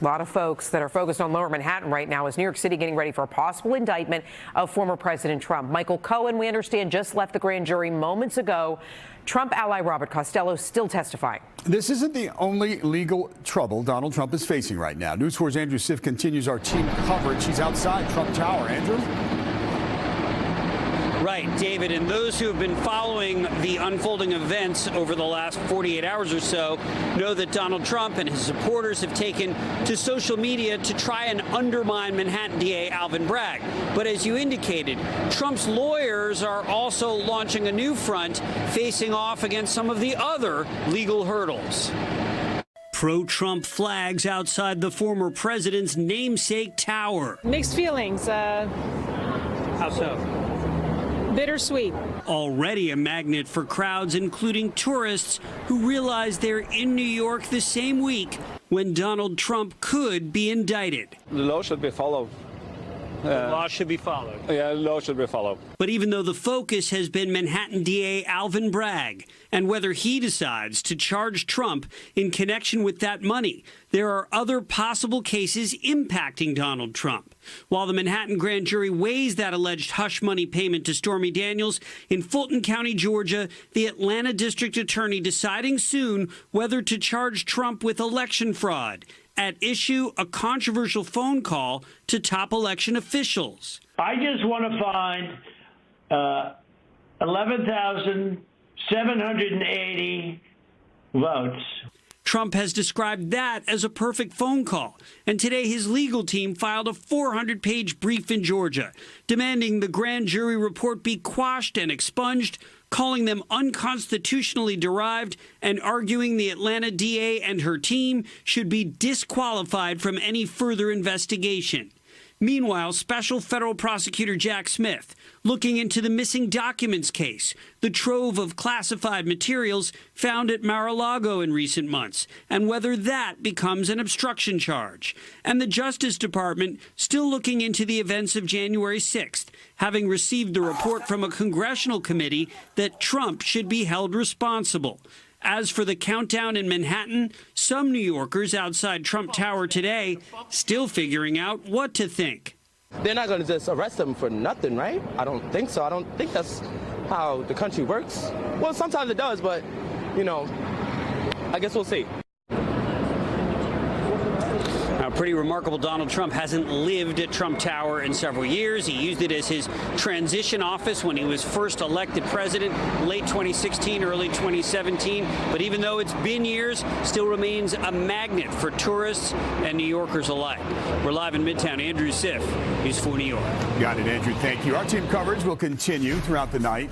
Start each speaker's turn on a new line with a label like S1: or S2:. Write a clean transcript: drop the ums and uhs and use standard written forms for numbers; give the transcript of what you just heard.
S1: A lot of folks that are focused on Lower Manhattan right now as New York City getting ready for a possible indictment of former President Trump. Michael Cohen, we understand, just left the grand jury moments ago. Trump ally Robert Costello still testifying.
S2: This isn't the only legal trouble Donald Trump is facing right now. News 4's Andrew Siff continues our team coverage. He's outside Trump Tower. Andrew?
S3: Right, David, and those who have been following the unfolding events over the last 48 hours or so know that Donald Trump and his supporters have taken to social media to try and undermine Manhattan DA Alvin Bragg. But as you indicated, Trump's lawyers are also launching a new front, facing off against some of the other legal hurdles. Pro-Trump flags outside the former president's namesake tower.
S4: Mixed feelings.
S3: How so?
S4: Bittersweet.
S3: Already a magnet for crowds, including tourists who realize they're in New York the same week when Donald Trump could be indicted.
S5: The law should be followed.
S3: The law should be followed.
S5: Yeah, the law should be followed.
S3: But even though the focus has been Manhattan DA Alvin Bragg and whether he decides to charge Trump in connection with that money, there are other possible cases impacting Donald Trump. While the Manhattan grand jury weighs that alleged hush money payment to Stormy Daniels in Fulton County, Georgia, the Atlanta district attorney deciding soon whether to charge Trump with election fraud. At issue, a controversial phone call to top election officials.
S6: I just want to find 11,780 votes.
S3: Trump has described that as a perfect phone call. And today his legal team filed a 400-page brief in Georgia, demanding the grand jury report be quashed and expunged, calling them unconstitutionally derived, and arguing the Atlanta DA and her team should be disqualified from any further investigation. Meanwhile, Special Federal Prosecutor Jack Smith looking into the missing documents case, the trove of classified materials found at Mar-a-Lago in recent months, and whether that becomes an obstruction charge. And the Justice Department still looking into the events of January 6th, having received the report from a congressional committee that Trump should be held responsible. As for the countdown in Manhattan, some New Yorkers outside Trump Tower today still figuring out what to think.
S7: They're not going to just arrest them for nothing, right? I don't think so. I don't think that's how the country works. Well, sometimes it does, but, you know, I guess we'll see.
S3: Now, pretty remarkable, Donald Trump hasn't lived at Trump Tower in several years. He used it as his transition office when he was first elected president, late 2016, early 2017. But even though it's been years, still remains a magnet for tourists and New Yorkers alike. We're live in Midtown. Andrew Siff, News 4 New York.
S2: Got it, Andrew. Thank you. Our team coverage will continue throughout the night.